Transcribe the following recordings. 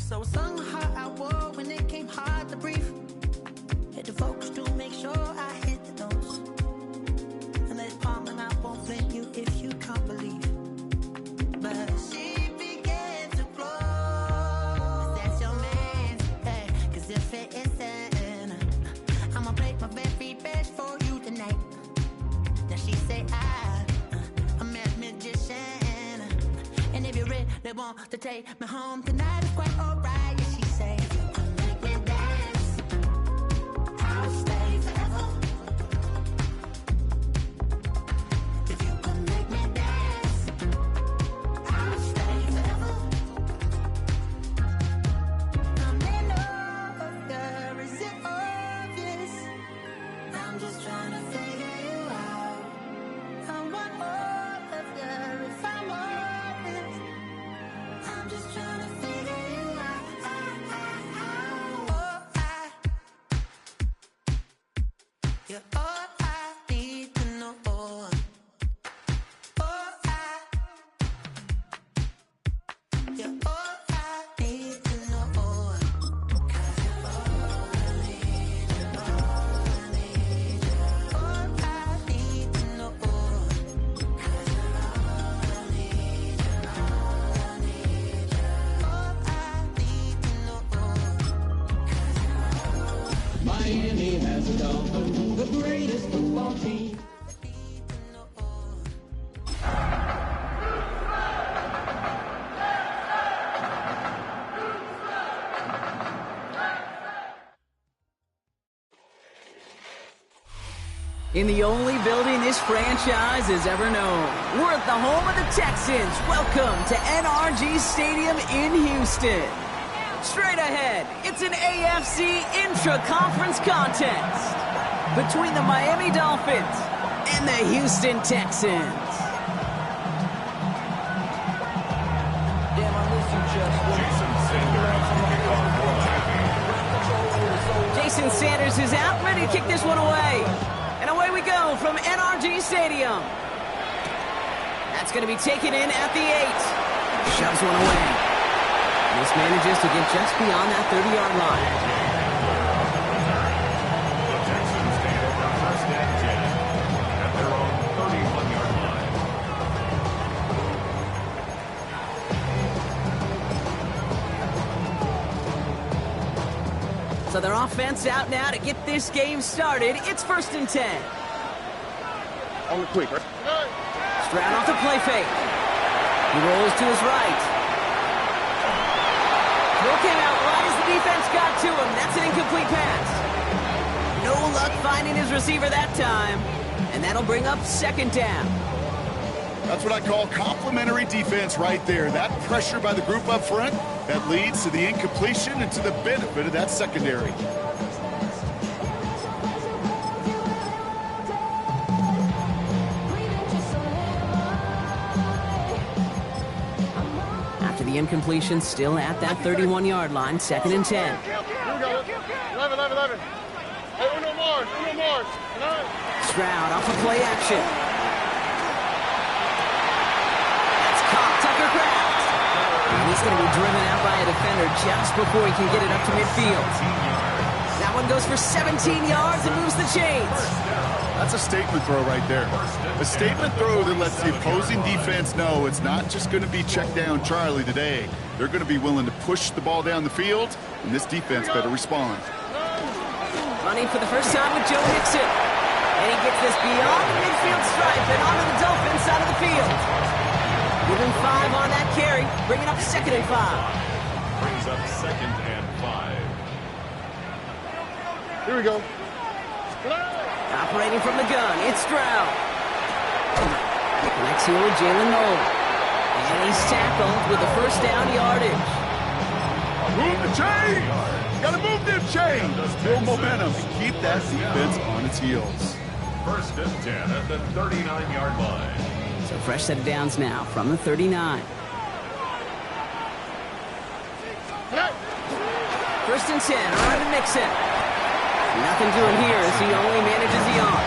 So I sung hard I wore when it came hard to breathe. Hit the focus to make sure I hit the notes. And let palm and I won't blame you if you can't believe. But she began to flow. That's your man, hey, cause if it isn't, I'ma play my very best for you tonight. Now she say I'm a magician. And if you're ready, they want to take me home tonight, it's quite alright. Yeah, she say, make me dance, I'll stay forever. If you can make me dance, I'll stay forever. I'm in love, is it obvious? I'm just trying to figure you out. I want all of you if I'm honest. I'm just trying to figure you out. You're all I need to know. You're all I need to know. 'Cause you're all I need, you're all I need, you're all I need to know. 'Cause you're all I need, you're all I need, you're all I need to know. 'Cause you're all Miami has a Dolphin, the greatest football team. In the only building this franchise has ever known. We're at the home of the Texans. Welcome to NRG Stadium in Houston. Straight ahead, it's an AFC intra-conference contest between the Miami Dolphins and the Houston Texans. Jason Sanders is out, ready to kick this one away. And away we go from NRG Stadium. That's going to be taken in at the 8. Shoves one away. This manages to get just beyond that 30-yard line. The Texans stand for first and 10 at their own 31-yard line. So their offense out now to get this game started. It's first and 10. On the quick, right? Stroud off the play fake. He rolls to his right. Throw came out right as the defense got to him. That's an incomplete pass. No luck finding his receiver that time. And that'll bring up second down. That's what I call complimentary defense right there. That pressure by the group up front, that leads to the incompletion and to the benefit of that secondary. After the incompletion, still at that 31-yard line, second and 10. Here we go. 11. Hey, Uno Mars. Stroud off of play action. That's caught, Tucker Kraft. And he's going to be driven out by a defender just before he can get it up to midfield. That one goes for 17 yards and moves the chains. That's a statement throw right there. A statement throw that lets the opposing defense know it's not just going to be check down Charlie today. They're going to be willing to push the ball down the field, and this defense better respond. Running for the first time with Joe Mixon. And he gets this beyond the midfield stripe and onto the Dolphins side of the field. Give him 5 on that carry, bringing up second and 5. Brings up second and 5. Here we go. Operating from the gun, it's Stroud. Connects here with Jalen Nolan. And he's tackled with the first down yardage. Move the chain! Gotta move them chains! Build momentum and keep that defense on its heels. First and 10 at the 39-yard line. So fresh set of downs now from the 39. First and 10, around to Mixon. Nothing doing here as he only manages the arm.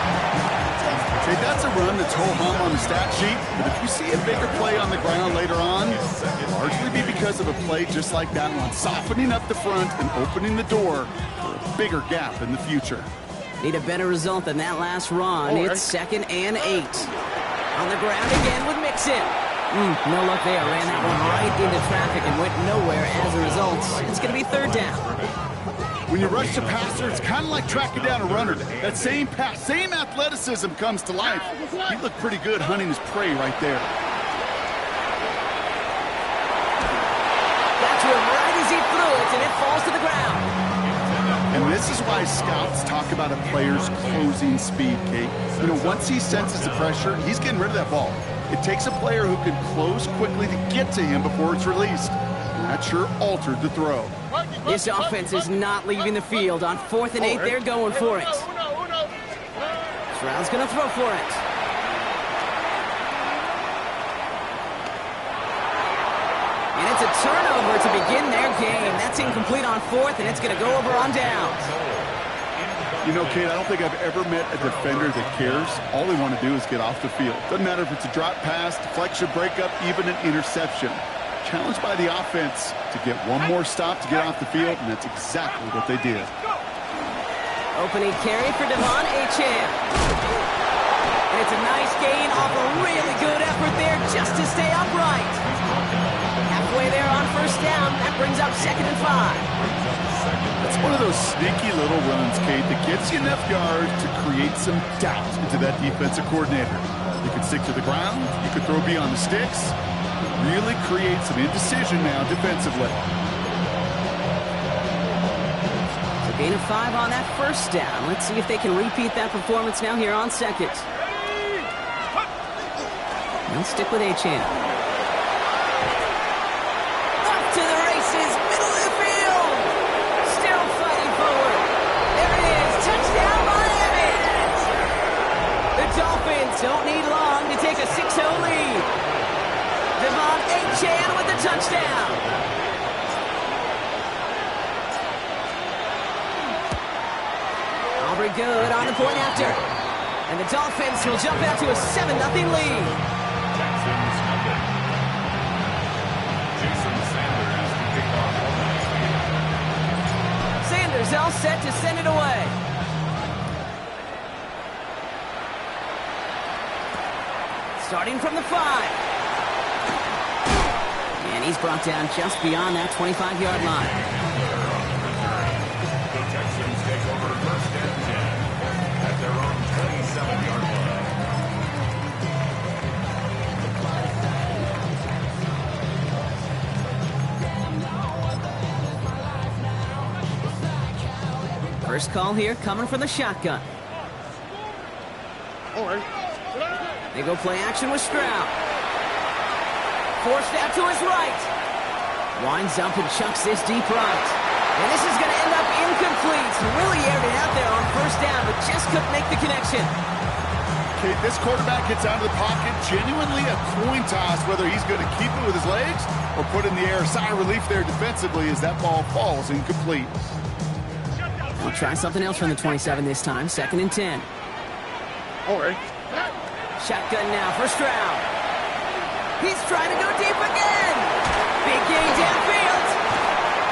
Okay, that's a run that's ho-hum on the stat sheet, but if you see a bigger play on the ground later on, it'll largely be because of a play just like that one, softening up the front and opening the door for a bigger gap in the future. Need a better result than that last run. It's 2nd and 8. On the ground again with Mixon. No luck there. Ran that one right into traffic and went nowhere as a result. It's going to be 3rd down. When you rush the passer, it's kind of like tracking down a runner. That same pass, same athleticism comes to life. He looked pretty good hunting his prey right there. Got to him right as he threw it, and it falls to the ground. And this is why scouts talk about a player's closing speed, Kate. You know, once he senses the pressure, he's getting rid of that ball. It takes a player who can close quickly to get to him before it's released. And that sure altered the throw. This offense is not leaving the field. On 4th and 8, they're going for it. Stroud's going to throw for it. And it's a turnover to begin their game. That's incomplete on 4th, and it's going to go over on downs. You know, Kate, I don't think I've ever met a defender that cares. All they want to do is get off the field. Doesn't matter if it's a drop pass, deflection, breakup, even an interception. Challenged by the offense to get one more stop to get off the field, and that's exactly what they did. Opening carry for Devon Achane. And it's a nice gain off a really good effort there just to stay upright. Halfway there on 1st down. That brings up 2nd and 5. It's one of those sneaky little runs, Kate, that gets you enough yards to create some doubt into that defensive coordinator. You could stick to the ground. You could throw beyond the sticks. Really create some indecision now defensively. So gain of 5 on that 1st down. Let's see if they can repeat that performance now here on 2nd. They'll stick with Achane. Off to the races, middle of the field. Still fighting forward. There it is, touchdown Miami. The Dolphins don't need long to take a 6-0 lead. Devon Achane with the touchdown. Aubrey good on the point after. And the Dolphins will jump out to a 7-0 lead. Texans nothing. Jason Sanders to kick off. Sanders all set to send it away. Starting from the 5. And he's brought down just beyond that 25-yard line. The Texans take over 1st and 10 at their own 27-yard line. First call here coming from the shotgun. They go play action with Stroud. Forced out to his right. Winds up and chucks this deep right. And this is going to end up incomplete. Really aired it out there on 1st down, but just couldn't make the connection. Okay, this quarterback gets out of the pocket. Genuinely a coin toss whether he's going to keep it with his legs or put in the air. Sigh of relief there defensively as that ball falls incomplete. We'll try something else from the 27 this time. 2nd and 10. Shotgun now for Stroud. He's trying to go deep again. Big gain downfield.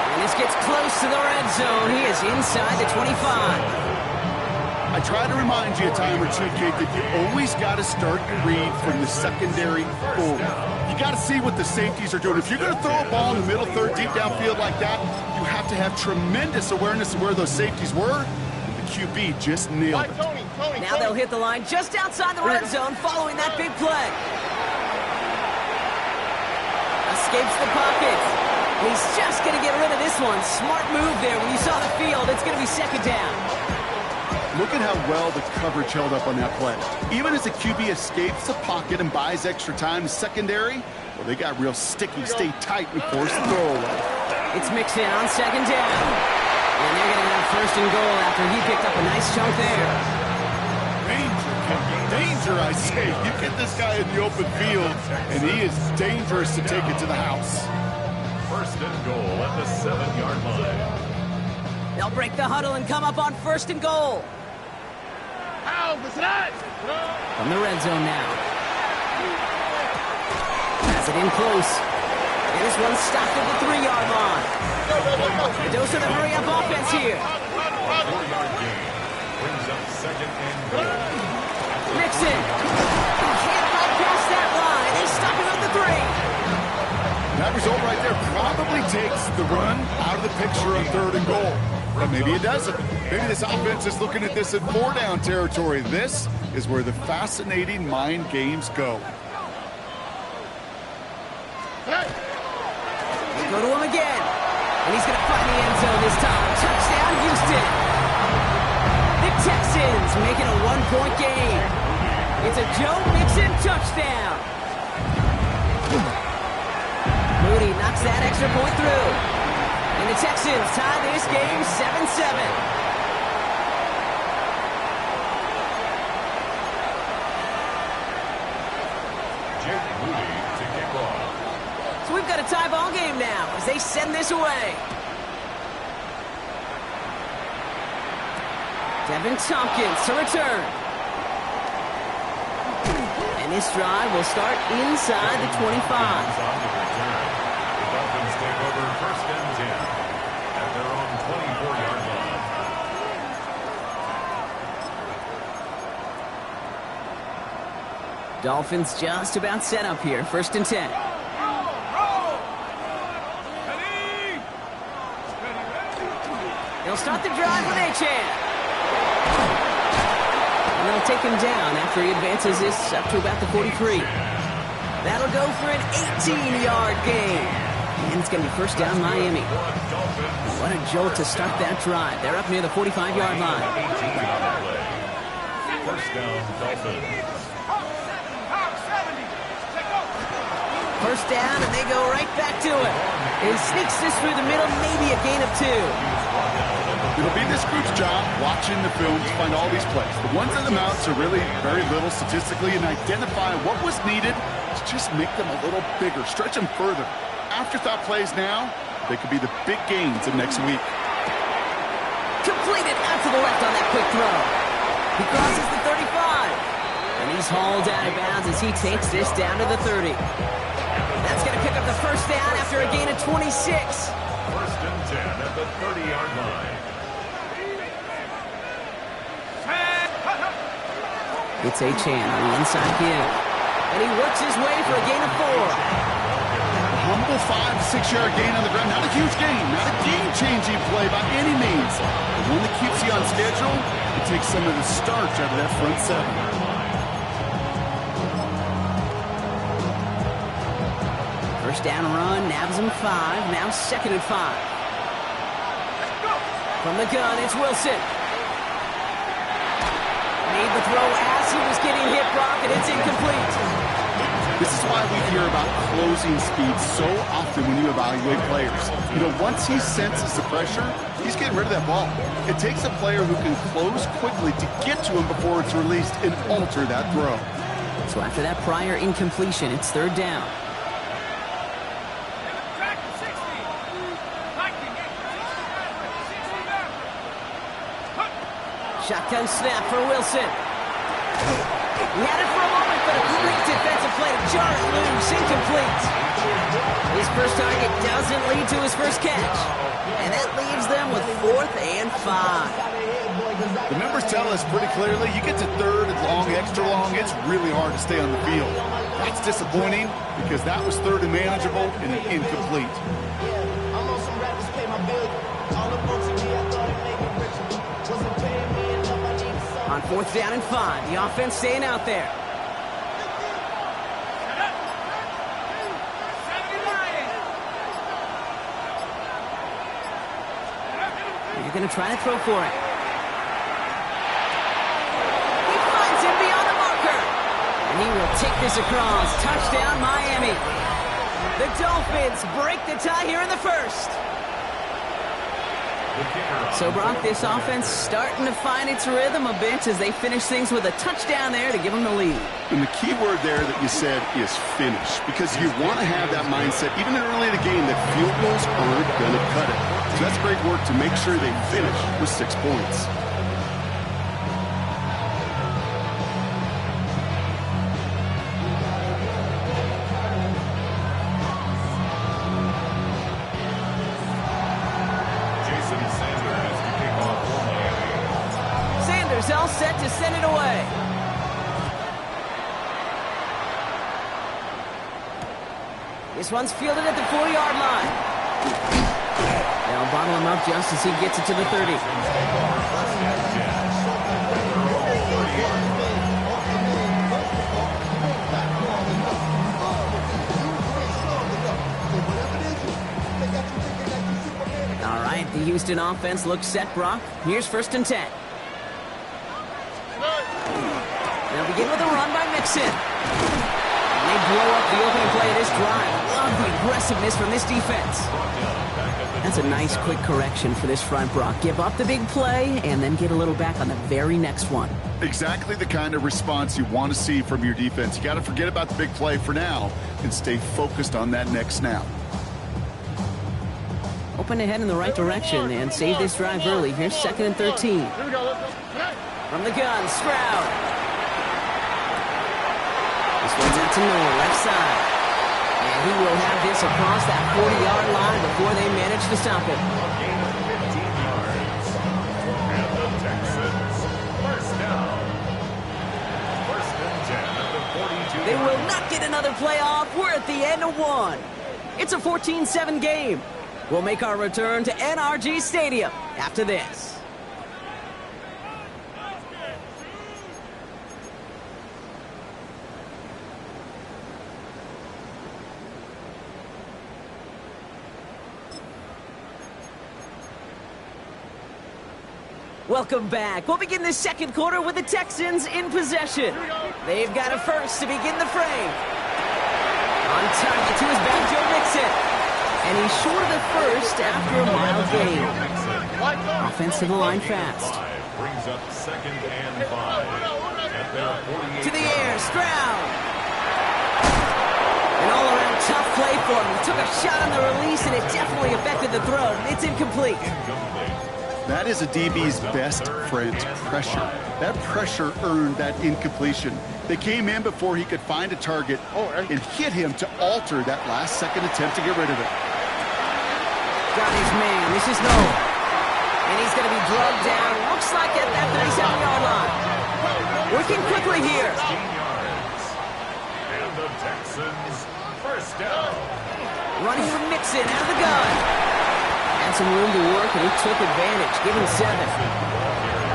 And this gets close to the red zone. He is inside the 25. I try to remind you a time or two, Kate, that you always got to start your read from the secondary forward. You got to see what the safeties are doing. If you're going to throw a ball in the middle third deep downfield like that, you have to have tremendous awareness of where those safeties were. And the QB just nailed it. Now they'll hit the line just outside the red zone following that big play. Escapes the pocket. He's just going to get rid of this one. Smart move there. When you saw the field, it's going to be 2nd down. Look at how well the coverage held up on that play. Even as the QB escapes the pocket and buys extra time, the secondary, well, they got real sticky, stay tight, and force the throwaway. It's Mixon on 2nd down. And they're going to have 1st and goal after he picked up a nice chunk there. Danger, I say. You get this guy in the open field, and he is dangerous to take it to the house. 1st and goal at the 7-yard line. They'll break the huddle and come up on 1st and goal. From the red zone now. Has it in close. And this one's stopped at the 3-yard line. A dose of the hurry-up offense here. 4-yard gain. Brings up second and goal. Mixon. He can't bypass that line. They stop him at the 3. That result right there probably takes the run out of the picture of 3rd and goal. Or maybe it doesn't. Maybe this offense is looking at this at 4-down territory. This is where the fascinating mind games go. They go to him again. And he's going to find the end zone this time. Touchdown, Houston. The Texans making a 1-point game. It's a Joe Mixon touchdown. Moody knocks that extra point through. And the Texans tie this game 7-7. So we've got a tie ball game now as they send this away. Devin Tompkins to return. And this drive will start inside the 25. The Dolphins take over 1st and 10 at their own 24-yard line. Dolphins just about set up here. 1st and 10. They'll start the drive with Achane. And they'll take him down after he advances this up to about the 43. That'll go for an 18-yard gain. And it's going to be 1st down Miami. What a jolt to start that drive. They're up near the 45-yard line. 1st down Dolphins. 1st down, and they go right back to it. He sneaks this through the middle, maybe a gain of 2. It'll be this group's job watching the film to find all these plays. The ones that amounts to really very little statistically and identify what was needed to just make them a little bigger, stretch them further. Afterthought plays now, they could be the big gains of next week. Completed out to the left on that quick throw. He crosses the 35. And he's hauled out of bounds as he takes this down to the 30. That's going to pick up the 1st down after a gain of 26. 1st and 10 at the 30-yard line. It's Achane on the inside give. And he works his way for a gain of 4. A humble 5-6-yard gain on the ground. Not a huge gain, not a game-changing play by any means. But one that keeps you on schedule, it takes some of the starch out of that front 7. First down run, nabs him 5. Now 2nd and 5. From the gun, it's Wilson. Made the throw as he was getting hit, Brock, and it's incomplete. This is why we hear about closing speed so often when you evaluate players. You know, once he senses the pressure, he's getting rid of that ball. It takes a player who can close quickly to get to him before it's released and alter that throw. So after that prior incompletion, it's 3rd down. Shotgun snap for Wilson. He had it for a moment, but a great defensive play to jar it loose. Incomplete. His first target doesn't lead to his first catch. And that leaves them with 4th and 5. The numbers tell us pretty clearly, you get to 3rd and long, extra long, it's really hard to stay on the field. That's disappointing because that was 3rd and manageable and an incomplete. On 4th down and 5, the offense staying out there. You're going to try to throw for it. He finds him beyond the marker. And he will take this across. Touchdown, Miami. The Dolphins break the tie here in the 1st. So, Brock, this offense starting to find its rhythm a bit as they finish things with a touchdown there to give them the lead. And the key word there that you said is finish, because you want to have that mindset, even early in the game, that field goals aren't going to cut it. So that's great work to make sure they finish with 6 points. Sanders all set to send it away. This one's fielded at the 4-yard line. They'll bottle him up just as he gets it to the 30. All right, the Houston offense looks set, Brock. Here's 1st and 10. They'll begin with a run by Mixon. They blow up the opening play of this drive. Love the aggressiveness from this defense. That's a nice quick correction for this front, Brock. Give up the big play and then get a little back on the very next one. Exactly the kind of response you want to see from your defense. You got to forget about the big play for now and stay focused on that next snap. Open ahead in the right direction and save this drive early. Here's 2nd and 13. From the gun, Stroud. This one's out to Noah, left side. And he will have this across that 40-yard line before they manage to stop him. Gain of 15 yards. And the Texans, 1st down. 1st and 10 at the 42. They will not get another playoff. We're at the end of one. It's a 14-7 game. We'll make our return to NRG Stadium after this. Welcome back. We'll begin the 2nd quarter with the Texans in possession. They've got a first to begin the frame. On target to his back, Joe Mixon. And he's short of the first after a mild gain. Offense to the line fast. Brings up 2nd and 5. At their 48. To the air, Stroud. An all-around tough play for him. He took a shot on the release, and it definitely affected the throw. It's incomplete. That is a DB's best friend, pressure. That pressure earned that incompletion. They came in before he could find a target and hit him to alter that last-second attempt to get rid of it. Got his man. This is Noah. And he's going to be drugged down. Looks like at that 37-yard line. Working quickly here. 16 yards. And the Texans, 1st down. Running with Mixon out of the gun. Had some room to work, and he took advantage, giving 7.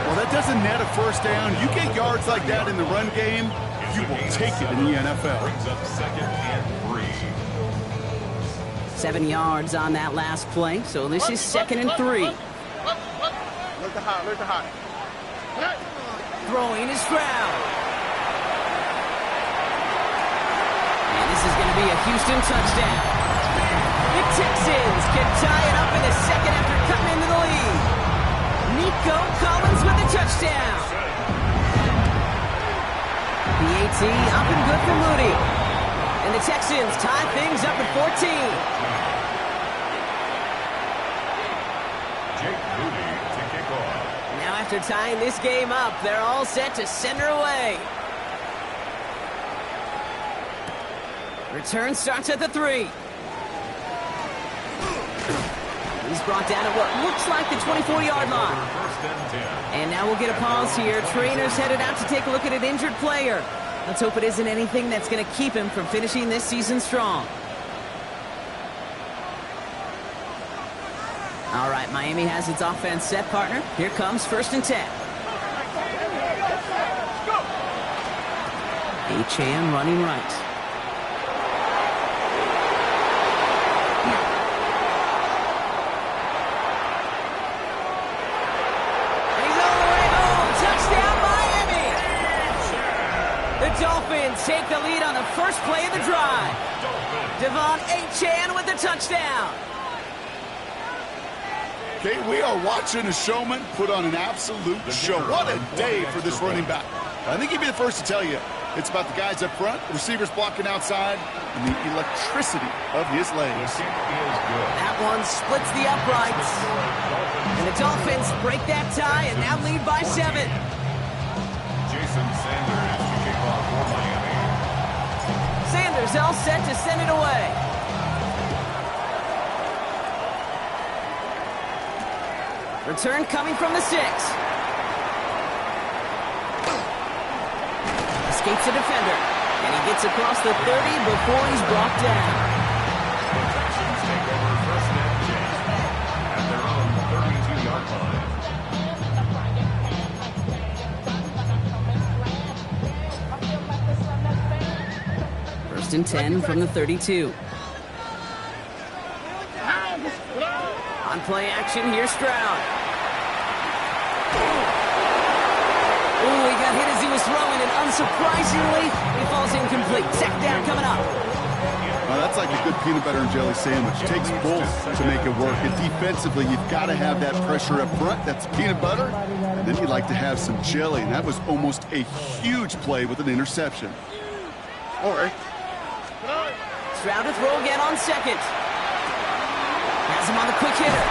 Well, that doesn't net a 1st down. You get yards like that in the run game, you will take it in the NFL. Brings up 2nd and 3. 7 yards on that last play, so this is 2nd and 3. Throwing is Stroud. And this is going to be a Houston touchdown. The Texans can tie it up in the 2nd after cutting into the lead. Nico Collins with a touchdown. The AT up and good for Moody. And the Texans tie things up at 14. Jake Moody to kick off. Now after tying this game up, they're all set to send her away. Return starts at the 3. He's brought down at what looks like the 24-yard line. 1st and 10. And now we'll get a pause here. Trainer's headed out to take a look at an injured player. Let's hope it isn't anything that's going to keep him from finishing this season strong. All right, Miami has its offense set, partner. Here comes 1st and 10. Achane running right. Dolphins take the lead on the first play of the drive. Devon Achane with the touchdown. Okay, we are watching a showman put on an absolute show. What a day for this running back. I think he'd be the first to tell you it's about the guys up front, receivers blocking outside, and the electricity of his legs. That one splits the uprights. And the Dolphins break that tie and now lead by 7. Jason Sanders to kick off for Miami. Sanders all set to send it away. Return coming from the 6. escapes the defender. And he gets across the 30 before he's brought down. The Texans take over first and 10 at their own 32-yard line. First and 10 from the 32. On play action, here's Stroud. Ooh, he got hit as he was throwing, and unsurprisingly, he falls incomplete. Second down coming up. Well, that's like a good peanut butter and jelly sandwich. It takes both to make it work. And defensively, you've got to have that pressure up front. That's peanut butter. And then you'd like to have some jelly. And that was almost a huge play with an interception. All right. Stroud to throw again on second. Has him on the quick hitter.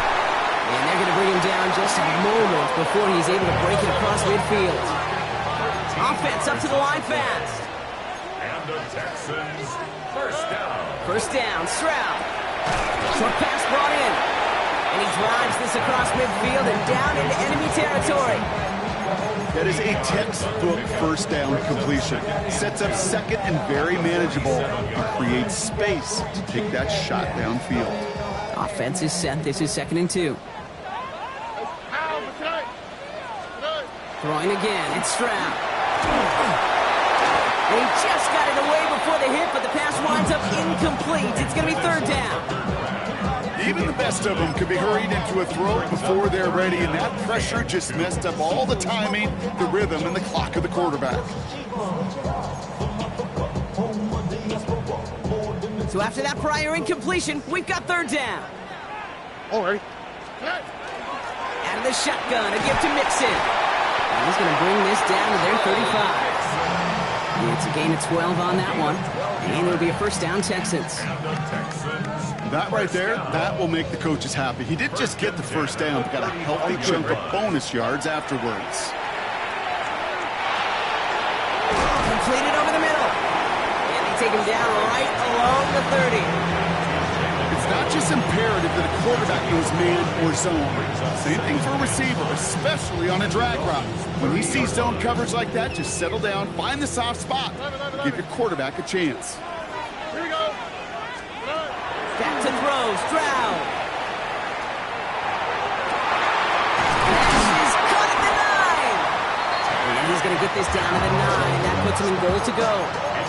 And they're going to bring him down just a moment before he's able to break it across midfield. Offense up to the line fast. And the Texans, first down. First down, Stroud. Short pass brought in. And he drives this across midfield and down into enemy territory. That is a textbook first down completion. Sets up second and very manageable and creates space to take that shot downfield. Offense is set. This is 2nd and 2. Throwing again. It's Stroud. He just got it away before the hit, but the pass winds up incomplete. It's going to be 3rd down. Even the best of them could be hurried into a throw before they're ready, and that pressure just messed up all the timing, the rhythm, and the clock of the quarterback. So after that prior incompletion, we've got 3rd down. All right. Out of the shotgun, a gift to Mixon. And he's going to bring this down to their 35. It's a gain of 12 on that one. And it'll be a first down, Texans. That right there, that will make the coaches happy. He didn't just get the first down, but got a healthy chunk of bonus yards afterwards. Completed over the middle. And they take him down right along the 30. It's not just imperative that a quarterback knows man or zone. Same thing for a receiver, especially on a drag route. When he sees zone coverage like that, just settle down, find the soft spot, give your quarterback a chance. Here we go. Back to throw, Stroud. He's caught at the 9. And he's going to get this down to the 9. That puts him in goal to go.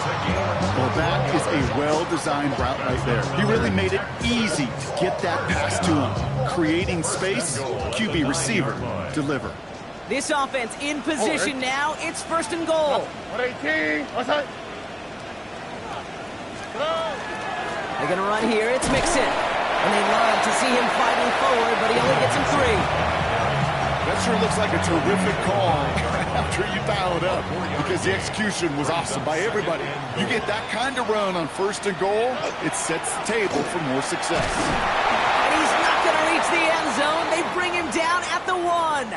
Well, that is a well-designed route right there. He really made it easy to get that pass to him. Creating space, QB receiver, deliver. This offense in position now. It's 1st and goal. 118. Outside. They're going to run here. It's Mixon. And they love to see him fighting forward, but he only gets him 3. That sure looks like a terrific call after you dial it up, because the execution was awesome by everybody. You get that kind of run on 1st and goal, it sets the table for more success. And he's not going to reach the end zone. They bring him down at the 1.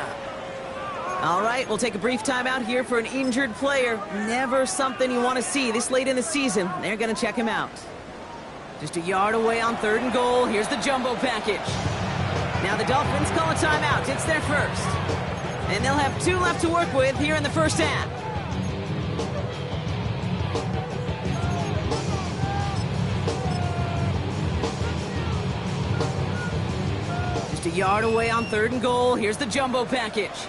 All right, we'll take a brief timeout here for an injured player. Never something you want to see this late in the season. They're going to check him out. Just a yard away on 3rd and goal. Here's the jumbo package. Now the Dolphins call a timeout. It's their first. And they'll have 2 left to work with here in the first half. Just a yard away on 3rd and goal. Here's the jumbo package.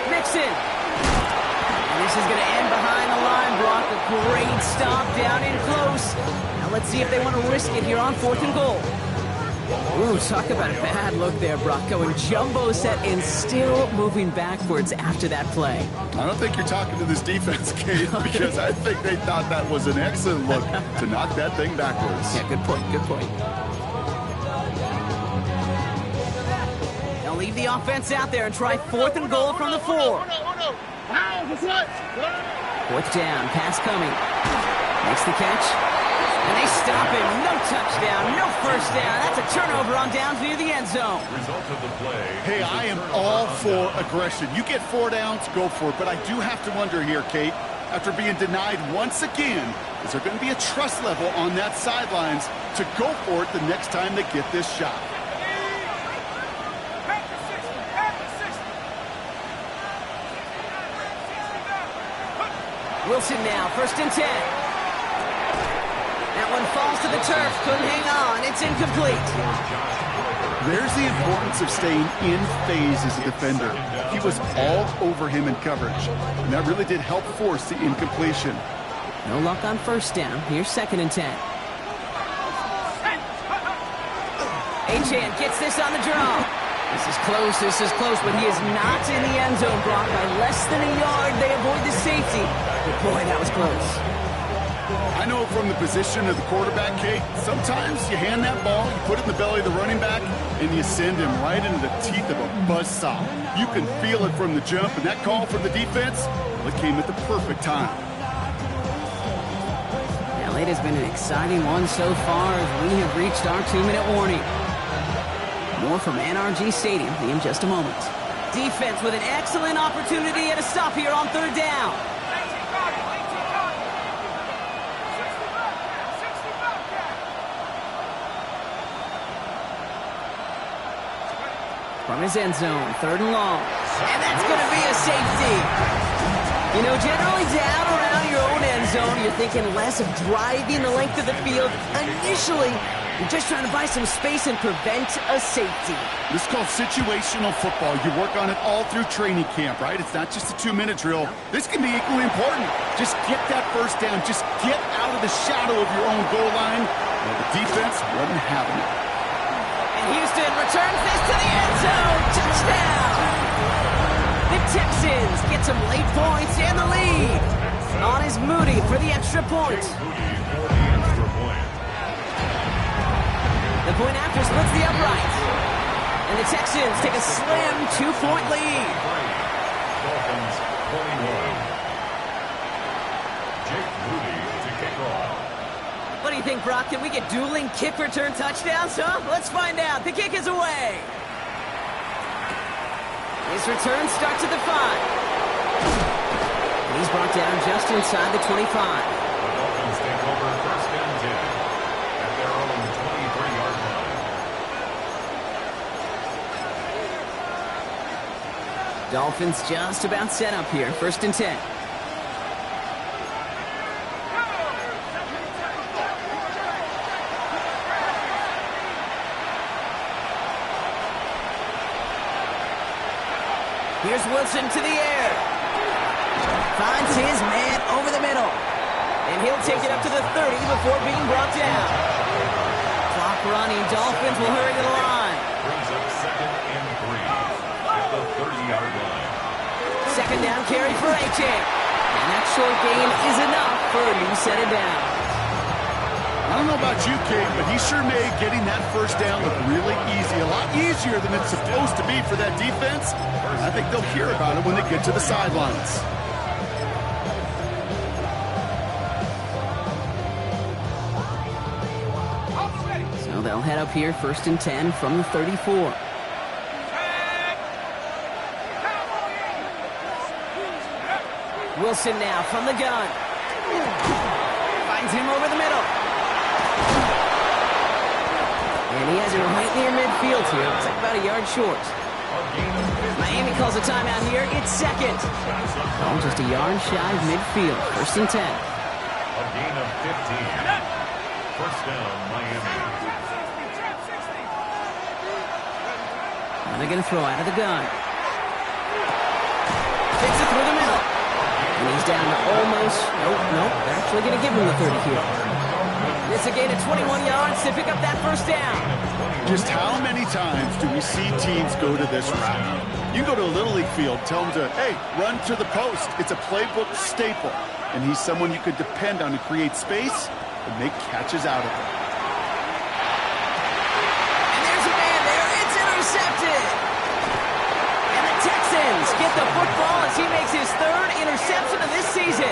Mixon. And this is going to end behind the line, Brock. A great stop down in close. Now let's see if they want to risk it here on 4th and goal. Ooh, talk about a bad look there, Brock. Going jumbo set and still moving backwards after that play. I don't think you're talking to this defense, Kate, because I think they thought that was an excellent look to knock that thing backwards. Yeah, good point, good point. They'll leave the offense out there and try 4th and goal from the 4. 4th down, pass coming. Makes the catch. And they stop him. No touchdown, no first down. That's a turnover on downs near the end zone. Result of the play. Hey, I am all for aggression. You get 4 downs, go for it. But I do have to wonder here, Kate, after being denied once again, is there going to be a trust level on that sidelines to go for it the next time they get this shot? Wilson now, 1st and 10. That one falls to the turf, couldn't hang on, it's incomplete. There's the importance of staying in phase as a defender. He was all over him in coverage, and that really did help force the incompletion. No luck on 1st down, here's 2nd and 10. Achane gets this on the draw. This is close, but he is not in the end zone, Brock. By less than a yard, they avoid the safety. But boy, that was close. I know from the position of the quarterback, Kate, sometimes you hand that ball, you put it in the belly of the running back, and you send him right into the teeth of a buzzsaw. You can feel it from the jump, and that call from the defense, well, it came at the perfect time. Now, it has been an exciting one so far as we have reached our 2-minute warning. More from NRG Stadium in just a moment. Defense with an excellent opportunity and a stop here on 3rd down. From his end zone, 3rd and long. And that's going to be a safety. You know, generally down around your own end zone, you're thinking less of driving the length of the field. Initially, you're just trying to buy some space and prevent a safety. This is called situational football. You work on it all through training camp, right? It's not just a 2-minute drill. This can be equally important. Just get that 1st down. Just get out of the shadow of your own goal line. Well, the defense wasn't having it. And Houston returns this to the end zone. Touchdown! The Texans get some late points and the lead. On is Moody for the extra point. The point after splits the upright. And the Texans take a slim 2-point lead. Dolphins 21. Jake Moody to kick off. What do you think, Brock? Can we get dueling kick return touchdowns, huh? Let's find out. The kick is away. His return starts at the 5. And he's brought down just inside the 25. The Dolphins take over 1st and 10 at their own 23-yard line. Dolphins just about set up here. 1st and 10. Here's Wilson to the air. Finds his man over the middle. And he'll take it up to the 30 before being brought down. Clock running. Dolphins will hurry to the line. Brings up 2nd and 3 at the 30-yard line. 2nd down carry for Achane. And that short gain is enough for a new set of downs. I don't know about you, Kate, but he sure made getting that 1st down look really easy. A lot easier than it's supposed to be for that defense. I think they'll hear about it when they get to the sidelines. So they'll head up here, 1st and 10 from the 34. Wilson now from the gun. Finds him over the middle. And he has it right near midfield here. It's like about a yard short. Miami calls a timeout here. It's 2nd. Oh, just a yard shy of midfield. 1st and 10. A gain of 15. 1st down, Miami. Now they're going to throw out of the gun. Takes it through the middle. And he's down to almost... Nope. They're actually going to give him the 30 here. It's a gain of 21 yards to pick up that 1st down. Just how many times do we see teams go to this route? You go to a Little League field, tell them to, hey, run to the post. It's a playbook staple. And he's someone you could depend on to create space and make catches out of it. And there's a man there. It's intercepted. And the Texans get the football as he makes his 3rd interception of this season.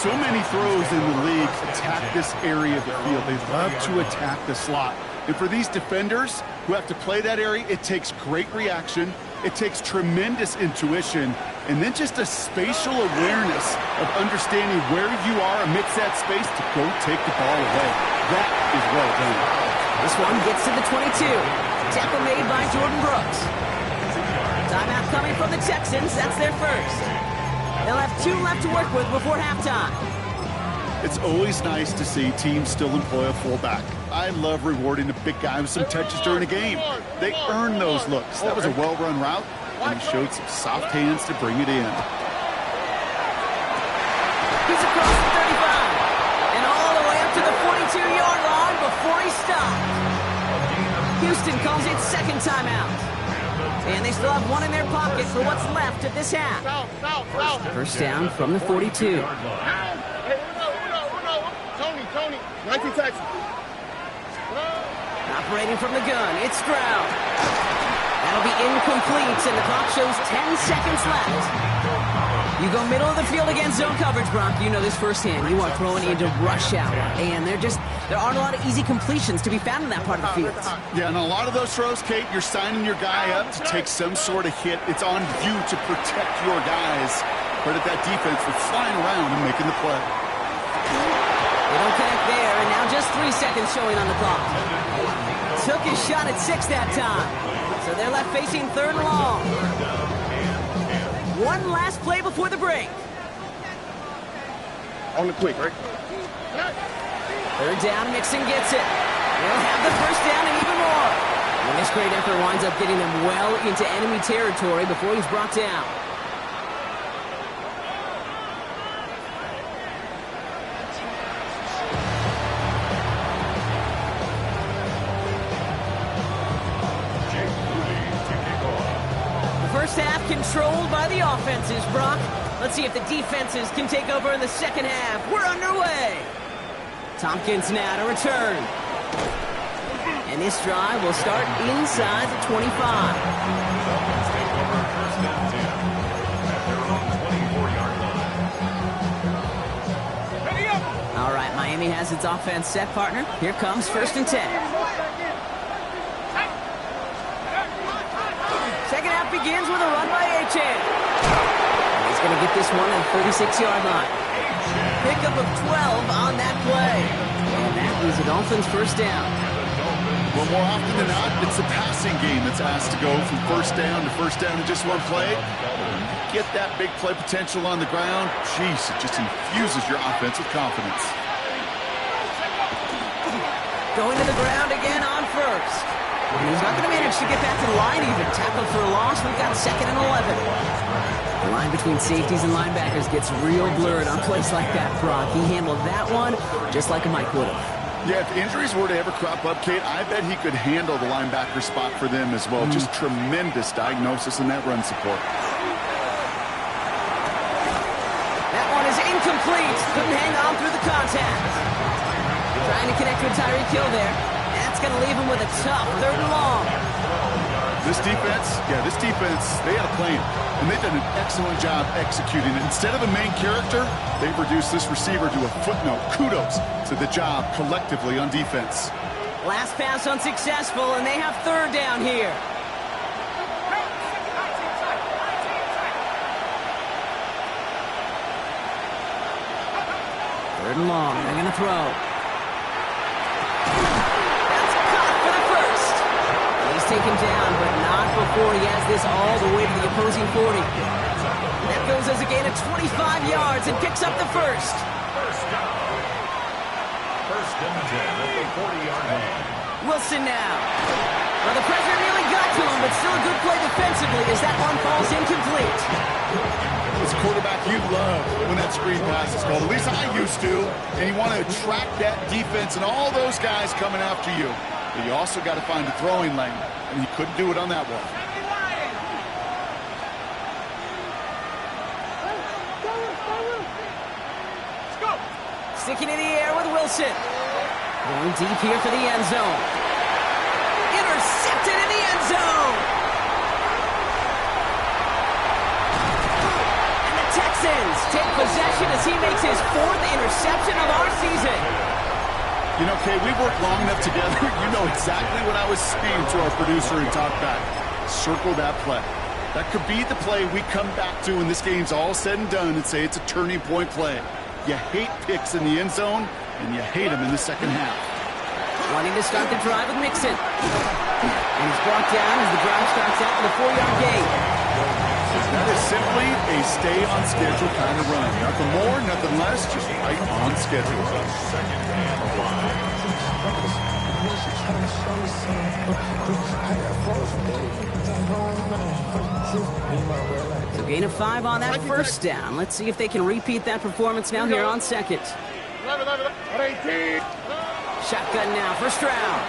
So many throws in the league attack this area of the field. They love to attack the slot. And for these defenders who have to play that area, it takes great reaction. It takes tremendous intuition. And then just a spatial awareness of understanding where you are amidst that space to go take the ball away. That is well done. This one gets to the 22. Tackle made by Jordan Brooks. Timeout coming from the Texans. That's their 1st. They'll have 2 left to work with before halftime. It's always nice to see teams still employ a fullback. I love rewarding a big guy with some touches during a game. They earn those looks. That was a well-run route, and he showed some soft hands to bring it in. He's across the 35 and all the way up to the 42-yard line before he stopped. Houston calls it second timeout. And they still have 1 in their pocket for what's left of this half. First down from the 42. Tony, 19 Texans. Operating from the gun, it's Stroud. That'll be incomplete, and the clock shows 10 seconds left. You go middle of the field against zone coverage, Brock. You know this firsthand. You are throwing into rush hour, and there aren't a lot of easy completions to be found in that part of the field. Yeah, and a lot of those throws, Kate, you're signing your guy up to take some sort of hit. It's on you to protect your guys. Credit that defense for flying around and making the play. They don't connect there, and now just 3 seconds showing on the clock. Took his shot at 6 that time. So they're left facing 3rd and long. 1 last play before the break. On the quick, right? 3rd down, Mixon gets it. They'll have the first down and even more. And this great effort winds up getting them well into enemy territory before he's brought down. First half controlled by the offenses, Brock. Let's see if the defenses can take over in the second half. We're underway. Tompkins now to return. And this drive will start inside the 25. Dolphins take over first and 10 at their own 24-yard line. All right, Miami has its offense set, partner. Here comes first and 10. Second half begins with a run by Achane. He's going to get this one at the 36-yard line. Pickup of 12 on that play. And that is a Dolphins first down. Well, more often than not, it's the passing game that's asked to go from first down in just one play. Get that big play potential on the ground. Jeez, it just infuses your offense with confidence. Going to the ground again on first. And he's not going to manage to get back to the line even. Tackled for a loss. We've got 2nd and 11. The line between safeties and linebackers gets real blurred on plays like that, Brock. He handled that one just like a Mike would have. Yeah, if injuries were to ever crop up, Kate, I bet he could handle the linebacker spot for them as well. Just tremendous diagnosis in that run support. That one is incomplete. Couldn't hang on through the contact. Trying to connect with Tyreek Hill there. That's going to leave him with a tough 3rd and long. This defense, they had a plan, and they've done an excellent job executing it. Instead of a main character, they've reduced this receiver to a footnote. Kudos to the job collectively on defense. Last pass unsuccessful, and they have 3rd down here. Third and long, they're going to throw. That's caught for the first. He's taken down, but not before he has this all the way to the opposing 40. That goes as a gain of 25 yards and picks up the first. First down. First and 10 at the 40-yard line. Wilson now. Well, the pressure nearly got to him, but still a good play defensively as that one falls incomplete. As a quarterback, you love when that screen pass is called. At least I used to. And you want to attract that defense and all those guys coming after you. But you also got to find a throwing lane. And he couldn't do it on that one. Sticking in the air with Wilson. Going deep here for the end zone. Intercepted in the end zone. And the Texans take possession as he makes his 4th interception of our season. You know, Kay, we've worked long enough together. You know exactly what I was saying to our producer and talkback. Circle that play. That could be the play we come back to when this game's all said and done and say it's a turning point play. You hate picks in the end zone, and you hate them in the second half. Wanting to start the drive with Mixon. And he's brought down as the drive starts out with a 4-yard gain. That is simply a stay-on-schedule kind of run. Nothing more, nothing less, just right on schedule. So gain of 5 on that first down. Let's see if they can repeat that performance now here on second. Shotgun now for Stroud.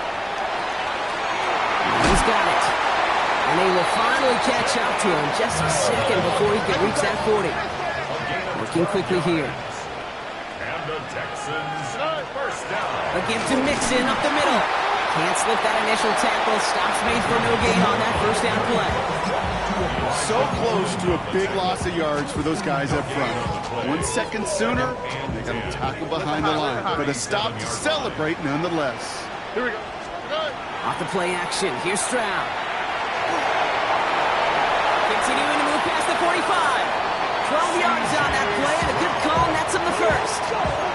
He's got it. And they will finally catch up to him just a second before he can reach that 40. Working quickly here. And the Texans first down. A give to Mixon up the middle. Can't slip that initial tackle. Stops made for no gain on that first down play. So close to a big loss of yards for those guys up front. 1 second sooner, they got him tackled behind the line. But a stop to celebrate nonetheless. Here we go. Off the play action. Here's Stroud. Continuing to move past the 45. 12 yards on that play, and a good call nets him the first.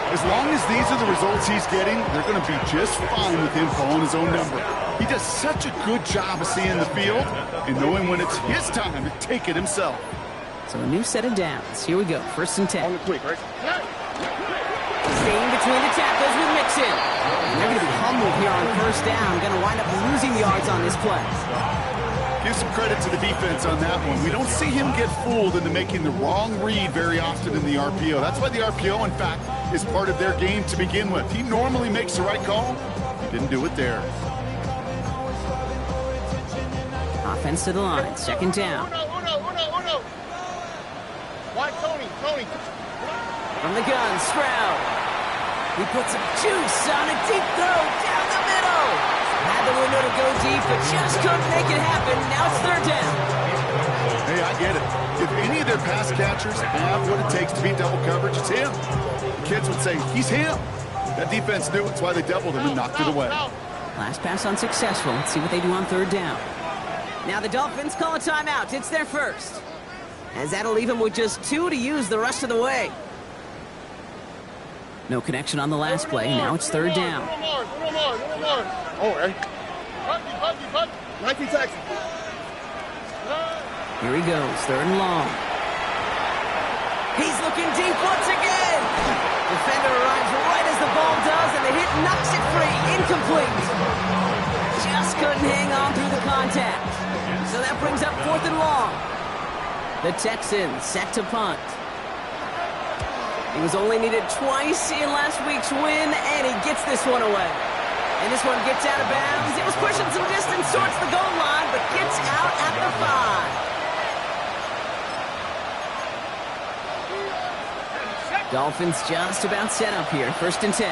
As long as these are the results he's getting, they're going to be just fine with him calling his own number. He does such a good job of seeing the field and knowing when it's his time to take it himself. So a new set of downs. Here we go. First and 10. On the quick, right? Staying between the tackles with Mixon. And they're going to be humbled here on first down. Going to wind up losing yards on this play. Give some credit to the defense on that one. We don't see him get fooled into making the wrong read very often in the RPO. That's why the RPO, in fact, is part of their game to begin with. He normally makes the right call. He didn't do it there. Offense to the line. Second down. Uno. Why, Tony? From the gun, Stroud. He puts some juice on a deep throw down the middle. Had the window to go deep, but just couldn't make it happen. Now it's third down. Hey, I get it. If any of their pass catchers have what it takes to beat double coverage, it's him. The kids would say, he's him. That defense knew it's why they doubled him and knocked it away. Last pass unsuccessful. Let's see what they do on third down. Now the Dolphins call a timeout. It's their first. As that'll leave them with just 2 to use the rest of the way. No connection on the last play. Now it's third down. Uno more. All right. Buddy. 19 Texans. Here he goes. Third and long. He's looking deep once again. Defender arrives right as the ball does, and the hit knocks it free. Incomplete. Just couldn't hang on through the contact. So that brings up fourth and long. The Texans set to punt. He was only needed twice in last week's win, and he gets this one away. And this one gets out of bounds. It was pushing some distance towards the goal line, but gets out at the 5. Dolphins just about set up here. First and 10.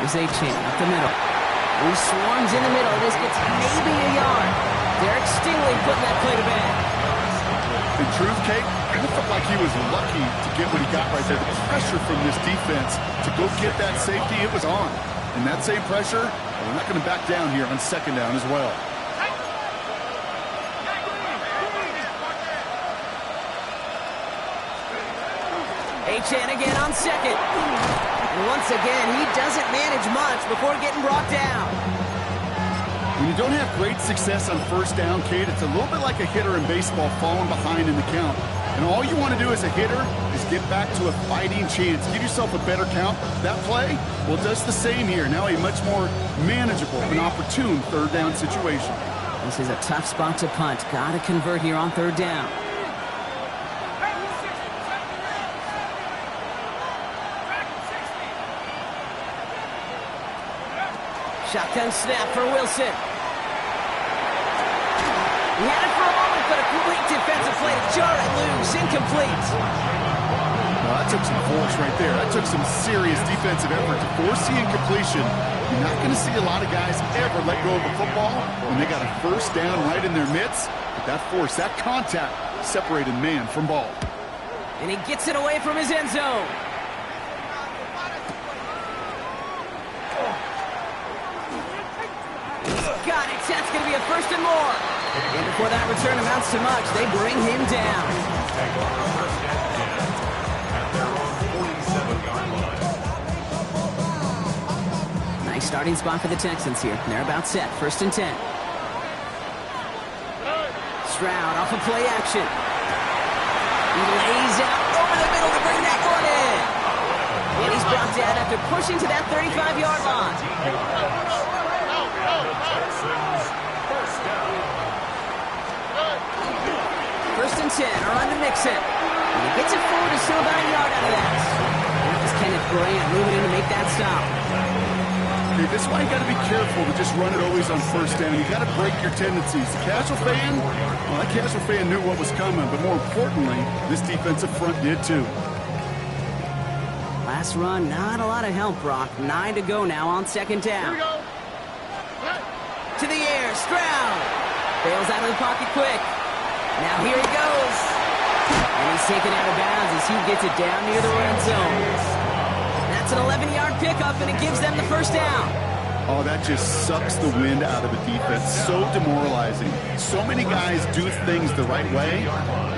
Here's A-Chain up the middle. He swarms in the middle. This gets maybe a yard. Derek Stingley putting that play to bed. In truth, Kate, it felt like he was lucky to get what he got right there. The pressure from this defense to go get that safety, it was on. And that same pressure, we're not going to back down here on second down as well. A-Chan again on second. And once again, he doesn't manage much before getting brought down. When you don't have great success on first down, Kate, it's a little bit like a hitter in baseball falling behind in the count. And all you want to do as a hitter is get back to a fighting chance. Give yourself a better count. That play, well, it does the same here. Now a much more manageable and opportune third down situation. This is a tough spot to punt. Got to convert here on third down. Shotgun snap for Wilson. He had it for a moment, but a complete defensive play to jar it loose. Incomplete. Well, that took some force right there. That took some serious defensive effort to force the incompletion. You're not going to see a lot of guys ever let go of a football when they got a first down right in their midst. But that force, that contact, separated man from ball. And he gets it away from his end zone. Got it. That's going to be a first and more. And before that return amounts to much, they bring him down. Nice starting spot for the Texans here. They're about set. First and 10. Stroud off of play action. He lays out over the middle to bring that one in. And he's brought down after pushing to that 35-yard line. First and 10, around to Mixon. And he gets it forward to still about a yard out of that. It's Kenneth Grant moving in to make that stop. Okay, this is why you got to be careful to just run it always on first down. You got to break your tendencies. The casual fan, well, that casual fan knew what was coming, but more importantly, this defensive front did too. Last run, not a lot of help, Brock. 9 to go now on second down. To the air, Stroud. Bails out of the pocket quick. Now here he goes. And he's taken out of bounds as he gets it down near the red zone. That's an 11-yard pickup, and it gives them the first down. Oh, that just sucks the wind out of a defense. So demoralizing. So many guys do things the right way,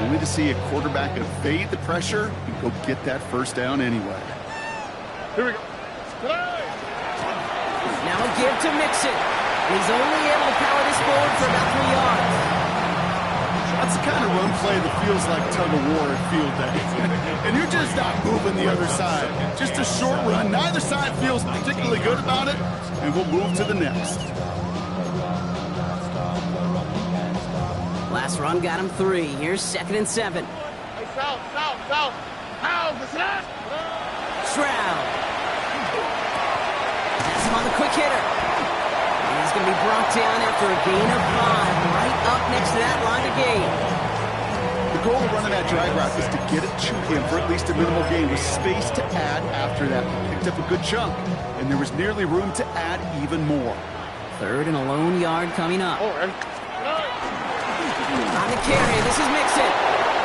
only to see a quarterback evade the pressure and go get that first down anyway. Here we go. Now a give to Mixon. He's only able to power this forward for about 3 yards. That's the kind of run play that feels like tug-of-war at field day. And you're just not moving the other side. Just a short run. Neither side feels particularly good about it, and we'll move to the next. Last run got him 3. Here's second and 7. Hey, south. Stroud. That's him on the quick hitter. And he's going to be brought down after a gain of 5, right up next to that line of gain. The goal of running that drag route is to get it to him for at least a minimal gain with space to add after that. Picked up a good chunk, and there was nearly room to add even more. Third and a lone yard coming up. Oh, man. On the carry, this is Mixon.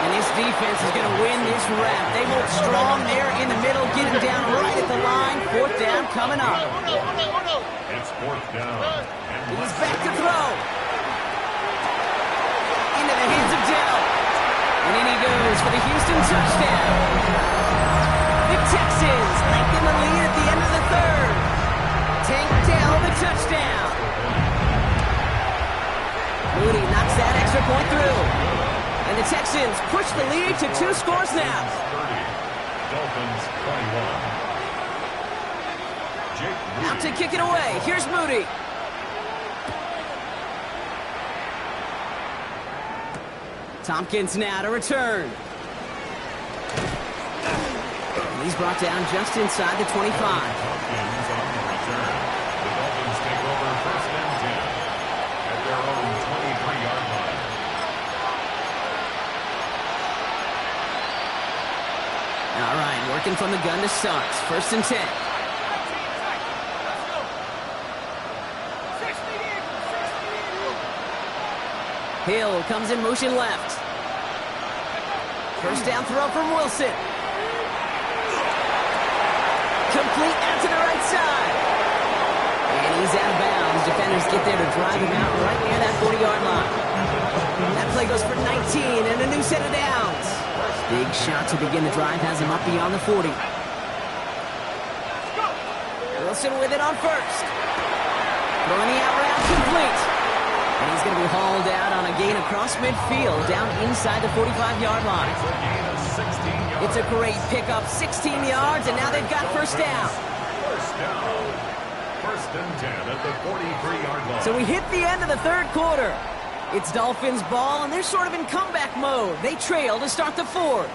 And this defense is going to win this rap. They hold strong there in the middle, getting down right at the line. Fourth down coming up. It's fourth down. He's back to throw. Into the hands of Dell. And in he goes for the Houston touchdown. The Texans lengthen the lead at the end of the third. Tank Dell the touchdown. Moody knocks that extra point through. And the Texans push the lead to 2 scores now. Dolphins 21. Out to kick it away. Here's Moody. Tompkins now to return. And he's brought down just inside the 25. Tompkins on the return. The Dolphins take over first and 10 at their own 23-yard line. All right, working from the gun to start. First and 10. Hill comes in motion left. First down throw from Wilson. Complete out to the right side. And he's out of bounds. Defenders get there to drive him out right near that 40-yard line. That play goes for 19 and a new set of downs. Big shot to begin the drive has him up beyond the 40. Wilson with it on first. Throwing the out route complete. And he's going to be hauled out on a gain across midfield down inside the 45-yard line. It's a great pickup, 16 yards, and now they've got first down. First down. First and 10 at the 43-yard line. So we hit the end of the third quarter. It's Dolphins ball, and they're sort of in comeback mode. They trail to start the fourth.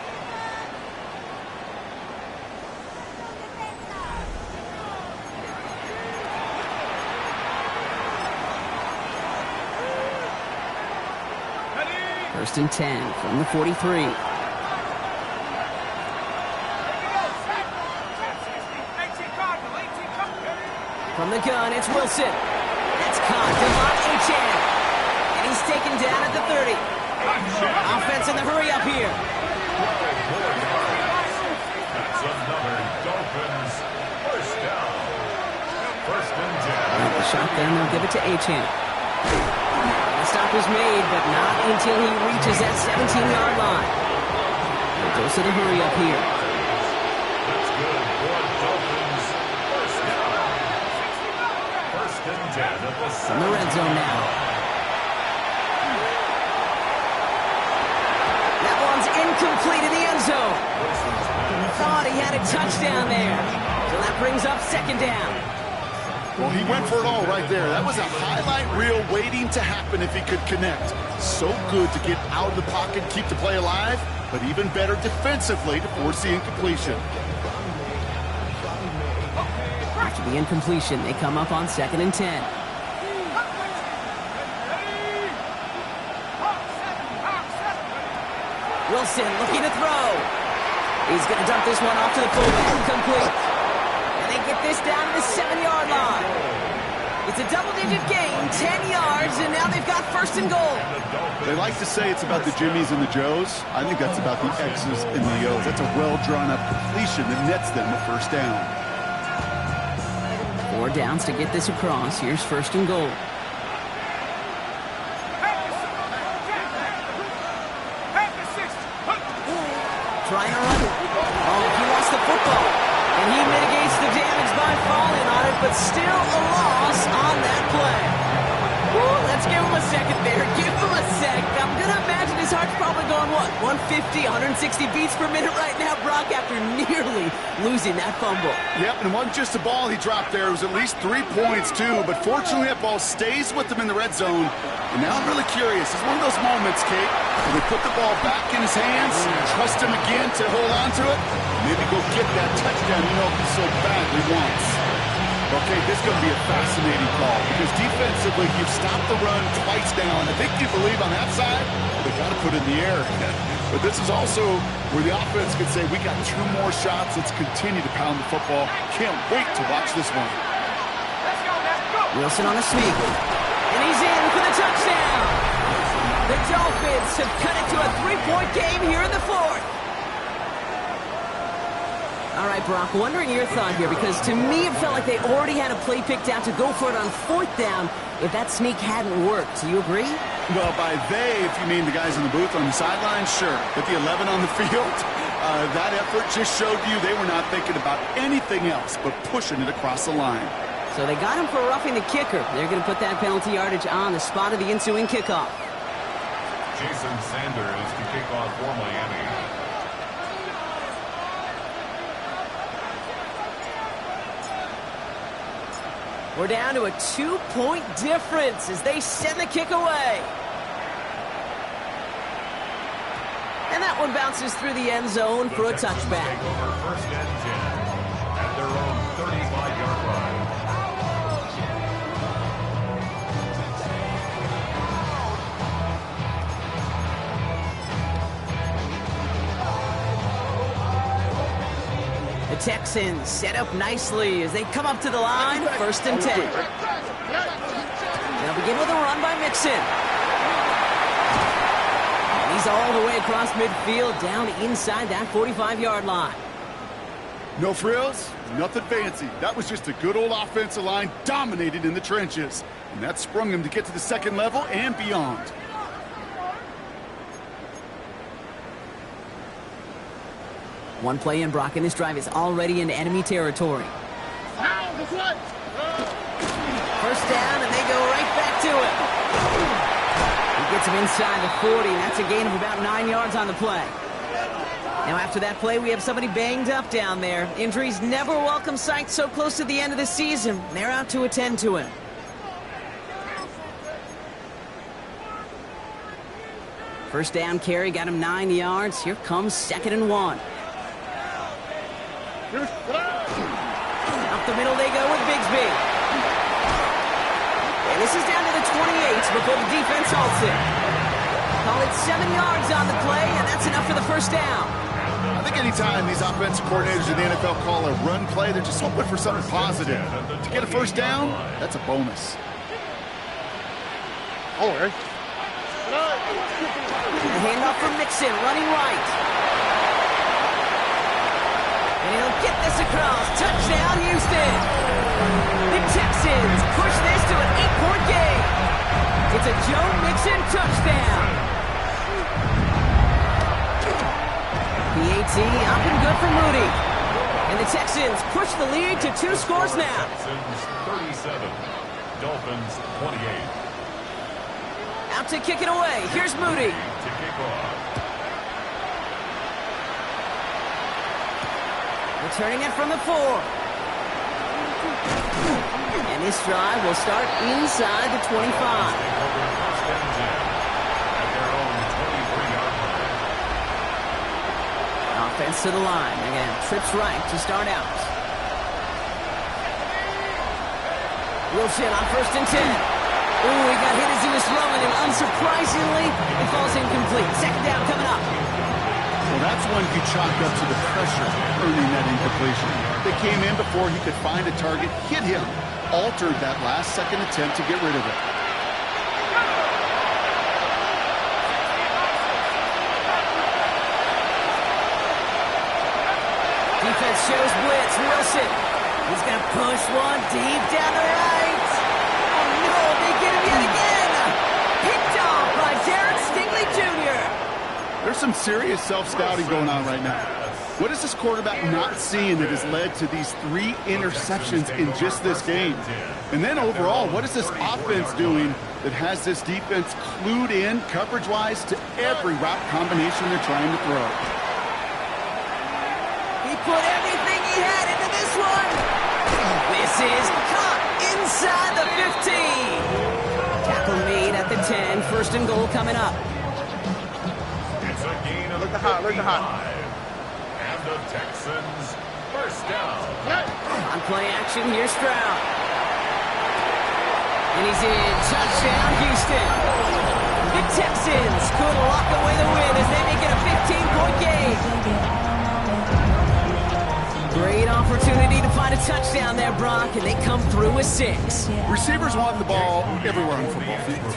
First and 10 from the 43. From the gun, it's Wilson. That's caught. Devon Achane. And he's taken down at the 30. Offense in the hurry up here. That's another Dolphins first down. First and 10. With the shotgun, they'll give it to Achane. The stop is made, but not until he reaches that 17-yard line. It goes to the hurry up here. That's good for Dolphins first down. First and 10 at the From the red zone now. thought he had a touchdown there. So that brings up second down. Well, he went for it all right there. That was a highlight reel waiting to happen if he could connect. So good to get out of the pocket, keep the play alive, but even better defensively to force the incompletion. After the incompletion, they come up on 2nd and 10. Wilson looking to throw. He's going to dump this one off to the fullback. Complete. And they get this down to the 7-yard line. It's a double-digit gain, 10 yards, and now they've got 1st and goal. They like to say it's about the Jimmies and the Joes. I think that's about the X's and the O's. That's a well-drawn-up completion that nets them a 1st down. 4 downs to get this across. Here's 1st and goal. Trying to run. Oh, he lost the football. And he mitigates the damage by falling on it, but still a loss on that play. Woo, let's give him a second there. Give him a sec. I'm going to imagine his heart's probably going, what, 150, 160 beats per minute right now, Brock, after nearly losing that fumble. Yep, and it wasn't just a ball he dropped there. It was at least 3 points, too. But fortunately, that ball stays with him in the red zone. And now I'm really curious. It's one of those moments, Kate, where they put the ball back in his hands, trust him again to hold on to it, maybe go get that touchdown you know he so badly wants. Okay, this is going to be a fascinating call because defensively, you've stopped the run twice now, and I think you believe on that side, they got to put it in the air. But this is also where the offense could say, we got 2 more shots. Let's continue to pound the football. Can't wait to watch this one. Wilson on the sneak. And he's in for the touchdown. The Dolphins have cut it to a 3-point game here in the 4th. All right, Brock, wondering your thought here, because to me it felt like they already had a play picked out to go for it on 4th down if that sneak hadn't worked. Do you agree? Well, by they, if you mean the guys in the booth on the sideline, sure. But the 11 on the field, that effort just showed you they were not thinking about anything else but pushing it across the line. So they got him for roughing the kicker. They're going to put that penalty yardage on the spot of the ensuing kickoff. Jason Sanders to kick off for Miami. We're down to a 2-point difference as they send the kick away. And that one bounces through the end zone for a touchback. Take over 1st and 10 at their own 35-yard line. The Texans set up nicely as they come up to the line, 1st and 10. They'll begin with a run by Mixon. And he's all the way across midfield, down inside that 45-yard line. No frills, nothing fancy. That was just a good old offensive line dominated in the trenches. And that sprung him to get to the 2nd level and beyond. One play in, Brock, and this drive is already into enemy territory. 1st down, and they go right back to it. He gets him inside the 40, and that's a gain of about 9 yards on the play. Now, after that play, we have somebody banged up down there. Injuries never a welcome sight so close to the end of the season. They're out to attend to him. First down carry got him 9 yards. Here comes 2nd and 1. Up the middle they go with Bigsby. And this is down to the 28 before the defense halts it. Call it 7 yards on the play, and that's enough for the 1st down. I think anytime these offensive coordinators in the NFL call a run play, they're just hoping for something positive. To get a 1st down, that's a bonus. All right. The handoff from Mixon, running right. And he'll get this across. Touchdown, Houston. The Texans push this to an 8-point game. It's a Joe Mixon touchdown. PAT up and good for Moody. And the Texans push the lead to 2 scores now. Texans 37, Dolphins 28. Out to kick it away. Here's Moody. To kick off. Returning it from the 4. And this drive will start inside the 25. Offense to the line. Again, trips right to start out. Wilson on 1st and 10. Ooh, he got hit as he was throwing, and unsurprisingly, it falls incomplete. 2nd down coming up. Well, that's one he chalked up to the pressure, earning that incompletion. They came in before he could find a target, hit him, altered that last-second attempt to get rid of it. Defense shows blitz. Wilson. He's going to push one deep down the right. Oh, no, they get him yet again. Picked off by Derek Stingley Jr. There's some serious self-scouting going on right now. What is this quarterback not seeing that has led to these 3 interceptions in just this game? And then overall, what is this offense doing that has this defense clued in coverage-wise to every route combination they're trying to throw? He put everything he had into this one. This is caught inside the 15. Tackle made at the 10. 1st and goal coming up. It's a gain of Look the hot. And the Texans, 1st down. On play action, here's Stroud. And he's in. Touchdown, Houston. The Texans could lock away the win as they make it a 15-point game. Great opportunity to find a touchdown there, Brock, and they come through with 6. Receivers want the ball everywhere on the football field.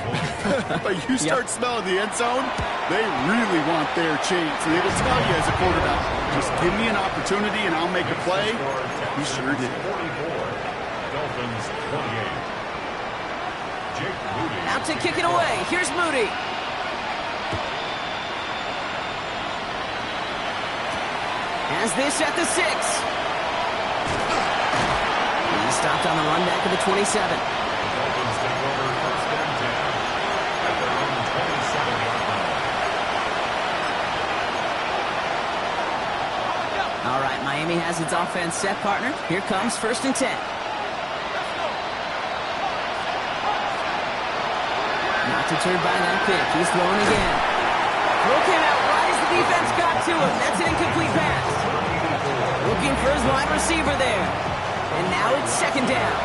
But you start smelling the end zone, they really want their chance. And they will tell you as a quarterback, just give me an opportunity and I'll make a play. He sure did. 44, Dolphins 28. Jake Moody. Out to kick it away. Here's Moody. Has this at the 6. He's stopped on the run back of the 27. Dolphins take over 1st and 10 at their own 27-yard line. All right, Miami has its offense set, partner. Here comes 1st and 10. Not deterred by that pick. He's throwing again. Throw came out right as the defense got to him. That's an incomplete pass. Looking for his wide receiver there. And now it's 2nd down.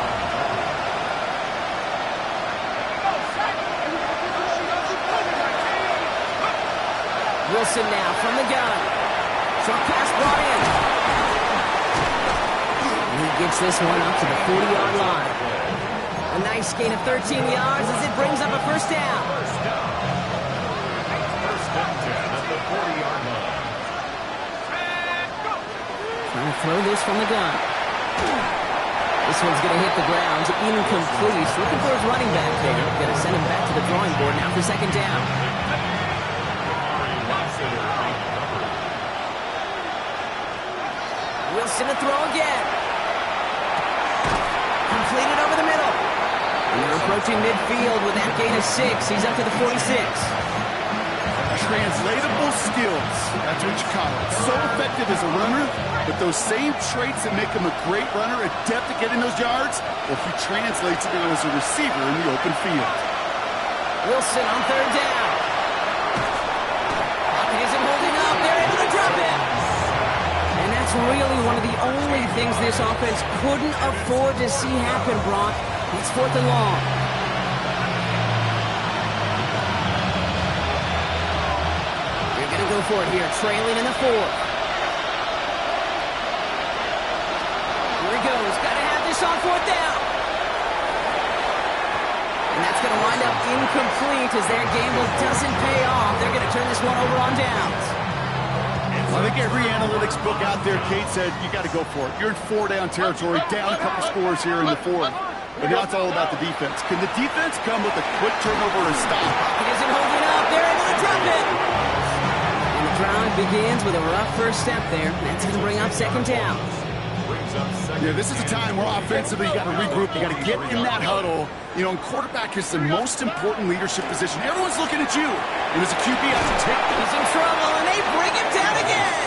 Wilson now from the gun. Short pass brought in. And he gets this one up to the 40-yard line. A nice gain of 13 yards as it brings up a 1st down. 1st and 10 at the 40-yard line. Trying to throw this from the gun. This one's going to hit the ground. Incomplete. Looking for his running back there. Going to send him back to the drawing board now for 2nd down. Wilson to throw again. Completed over the middle. And they're approaching midfield with that gain of 6. He's up to the 46. Translatable skills. That's what you call it. So effective as a runner, but those same traits that make him a great runner, adept at getting those yards, well, he translates it now as a receiver in the open field. Wilson on 3rd down. Pocket isn't holding up. They're able to drop it. And that's really one of the only things this offense couldn't afford to see happen, Brock. It's 4th and long. They're going to go for it here, trailing in the 4th. Here he goes. Got to have this on 4th down. And that's going to wind up incomplete as their gamble doesn't pay off. They're going to turn this one over on downs. Well, I think every analytics book out there, Kate said, you got to go for it. You're in 4-down territory, down a couple scores here in the 4th. But now it's all about the defense. Can the defense come with a quick turnover and stop? It isn't holding up. They're able to drop it. And the drive begins with a rough first step there. That's going to bring up 2nd down. Yeah, this is a time where offensively you got to regroup. You got to get in that huddle. You know, and quarterback is the most important leadership position. Everyone's looking at you. And as a QB, I have to take them. He's in trouble, and they bring him down again.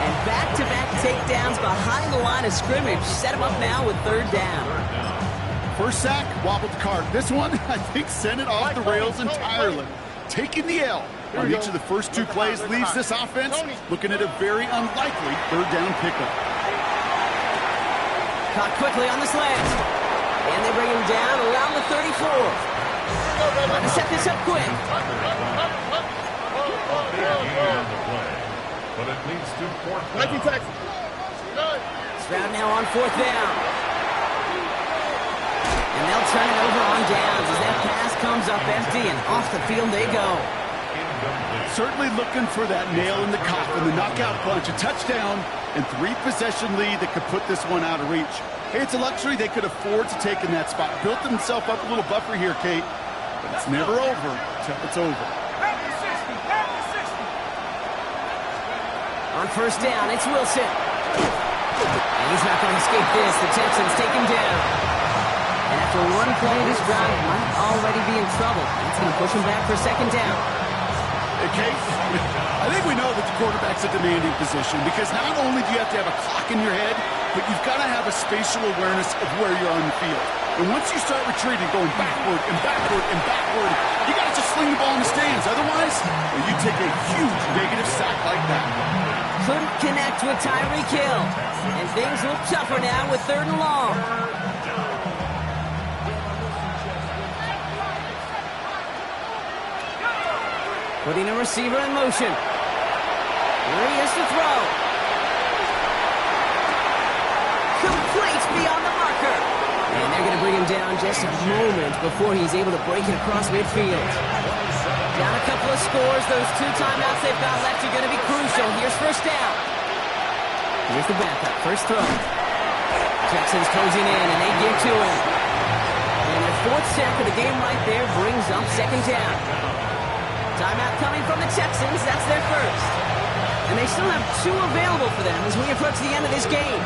And back-to-back takedowns behind the line of scrimmage. Set him up now with 3rd down. First sack, wobbled the cart. This one, I think, sent it off the rails entirely. Taking the L on each of the first 2 plays leaves this offense looking at a very unlikely 3rd down pickup. Caught quickly on the slant. And they bring him down around the 34. Trying to set this up quick. But it leads to 4th down. Stroud now on 4th down. And they'll turn it over on downs as that pass comes up empty and off the field they go. Certainly looking for that nail in the coffin, the knockout punch, a touchdown and 3-possession lead that could put this one out of reach. Hey, it's a luxury they could afford to take in that spot. Built himself up a little buffer here, Kate, but it's never over until it's over. On 1st down, it's Wilson. And he's not going to escape this. The Texans take him down. And after one play, this drive might already be in trouble. That's going to push him back for 2nd down. Okay, I think we know that the quarterback's a demanding position because not only do you have to have a clock in your head, but you've got to have a spatial awareness of where you're on the field. And once you start retreating, going backward and backward and backward, you got to just sling the ball in the stands. Otherwise, you take a huge negative sack like that. Couldn't connect with Tyreek Hill. And things look tougher now with 3rd and long. Putting a receiver in motion. Here he is to throw. Complete beyond the marker. And they're going to bring him down just a moment before he's able to break it across midfield. Down a couple of scores. Those 2 timeouts they've got left are going to be crucial. Here's 1st down. Here's the backup. First throw. Texans closing in, and they give to him. And their 4th sack of the game right there brings up 2nd down. Timeout coming from the Texans. That's their 1st. And they still have 2 available for them as we approach the end of this game.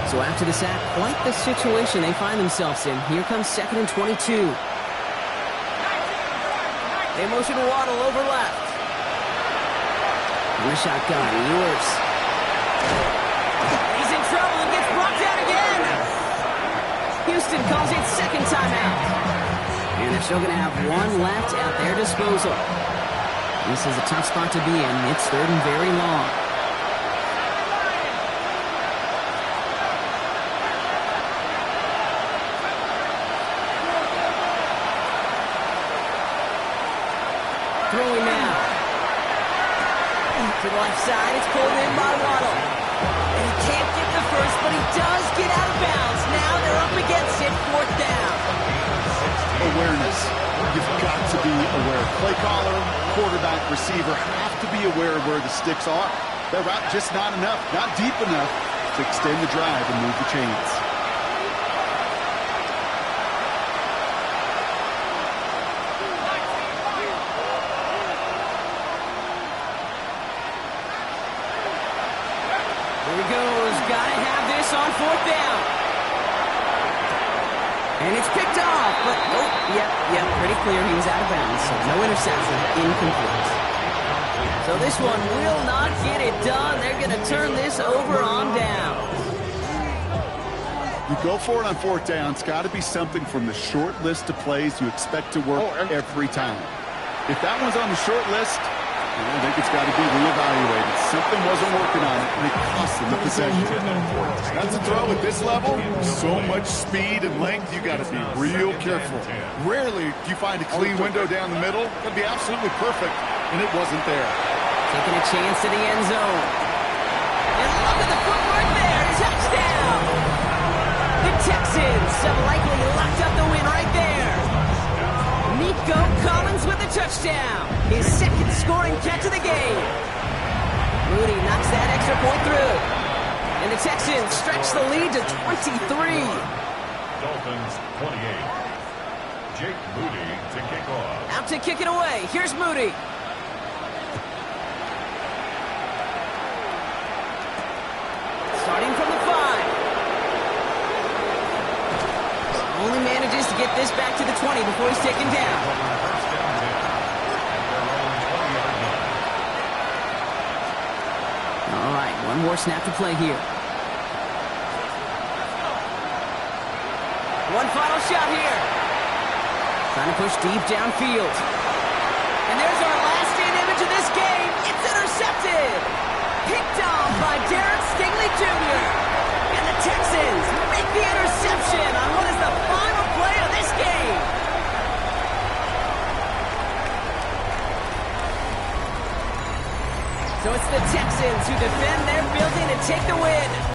So after the sack, quite the situation they find themselves in. Here comes 2nd and 22. They motion Waddle over left. On the shotgun, Ewers. He's in trouble and gets brought down again. Houston calls it 2nd timeout. And they're still going to have 1 left at their disposal. This is a tough spot to be in. It's 3rd and very long. Throwing now. To the left side, it's pulled in by Waddle. And he can't get the 1st, but he does get out of bounds. Now they're up against it, 4th down. Awareness. You've got to be aware. Play caller, quarterback, receiver have to be aware of where the sticks are. That route just not enough, not deep enough to extend the drive and move the chains. Here he goes. Gotta have this on 4th down. And it's picked off, but yep, pretty clear he was out of bounds. So no interception, incomplete. So this one will not get it done. They're going to turn this over on down. You go for it on 4th down. It's got to be something from the short list of plays you expect to work every time. If that one's on the short list, I think it's got to be reevaluated. Something wasn't working on it, and it cost them the possession. That's a throw at this level. So much speed and length, you got to be real careful. Rarely do you find a clean window down the middle. That'd be absolutely perfect, and it wasn't there. Taking a chance to the end zone. And look at the footwork there. Touchdown! The Texans have likely locked up the win right there. Nico Collins with a touchdown. His 2nd scoring catch of the game. Moody knocks that extra point through. And the Texans stretch the lead to 23. Dolphins 28. Jake Moody to kick off. Out to kick it away. Here's Moody. Starting from the 5. Only manages to get this back to the 20 before he's taken down. One more snap to play here. One final shot here. Trying to push deep downfield. And there's our last-in image of this game. It's intercepted. Picked off by Derek Stingley Jr. And the Texans make the interception on what is the final play of this game. So it's the Texans who defend their building and take the win.